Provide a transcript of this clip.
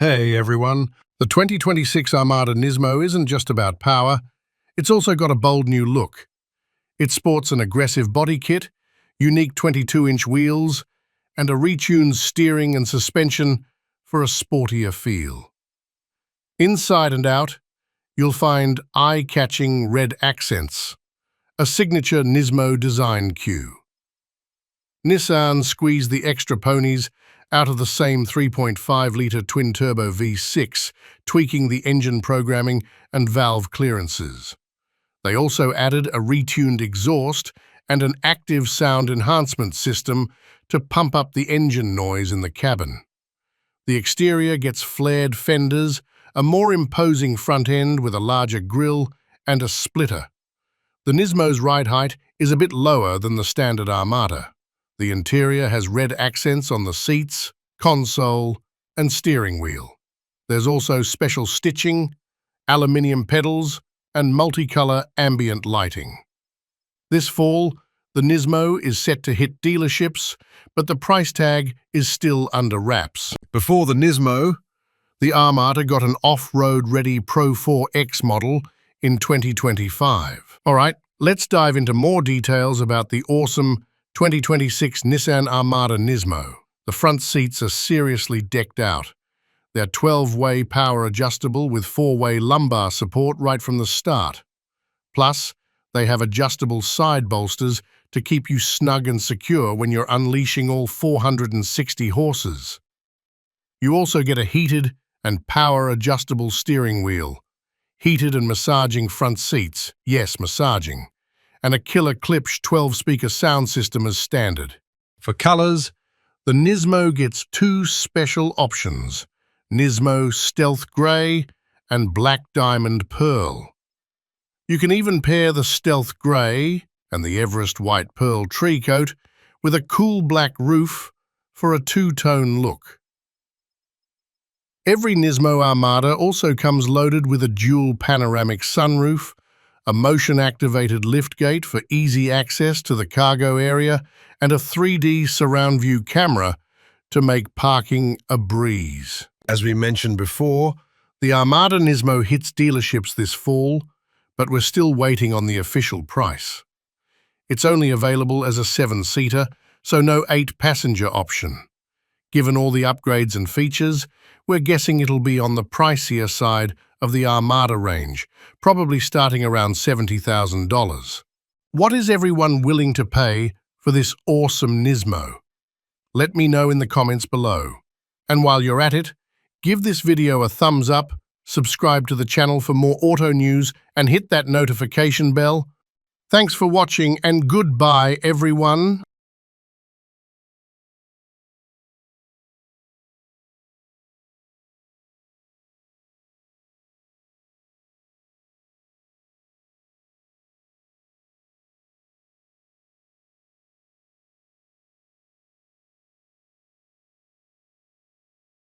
Hey everyone, the 2026 Armada NISMO isn't just about power, it's also got a bold new look. It sports an aggressive body kit, unique 22-inch wheels, and a retuned steering and suspension for a sportier feel. Inside and out, you'll find eye-catching red accents, a signature NISMO design cue. Nissan squeezed the extra ponies out of the same 3.5-litre twin-turbo V6, tweaking the engine programming and valve clearances. They also added a retuned exhaust and an active sound enhancement system to pump up the engine noise in the cabin. The exterior gets flared fenders, a more imposing front end with a larger grille and a splitter. The NISMO's ride height is a bit lower than the standard Armada. The interior has red accents on the seats, console, and steering wheel. There's also special stitching, aluminium pedals, and multicolor ambient lighting. This fall, the NISMO is set to hit dealerships, but the price tag is still under wraps. Before the NISMO, the Armada got an off-road-ready Pro 4X model in 2025. All right, let's dive into more details about the awesome 2026 Nissan Armada NISMO. The front seats are seriously decked out. They're 12-way power adjustable with 4-way lumbar support right from the start. Plus, they have adjustable side bolsters to keep you snug and secure when you're unleashing all 460 horses. You also get a heated and power-adjustable steering wheel, heated and massaging front seats, yes, massaging, and a killer Klipsch 12-speaker sound system as standard. For colors, the NISMO gets two special options, NISMO Stealth Grey and Black Diamond Pearl. You can even pair the Stealth Grey and the Everest White Pearl tree coat with a cool black roof for a two-tone look. Every NISMO Armada also comes loaded with a dual panoramic sunroof, a motion-activated liftgate for easy access to the cargo area, and a 3D surround view camera to make parking a breeze. As we mentioned before, the Armada NISMO hits dealerships this fall, but we're still waiting on the official price. It's only available as a 7-seater, so no 8-passenger option. Given all the upgrades and features, we're guessing it'll be on the pricier side of the Armada range, probably starting around $70,000. What is everyone willing to pay for this awesome NISMO? Let me know in the comments below. And while you're at it, give this video a thumbs up, subscribe to the channel for more auto news, and hit that notification bell. Thanks for watching and goodbye, everyone.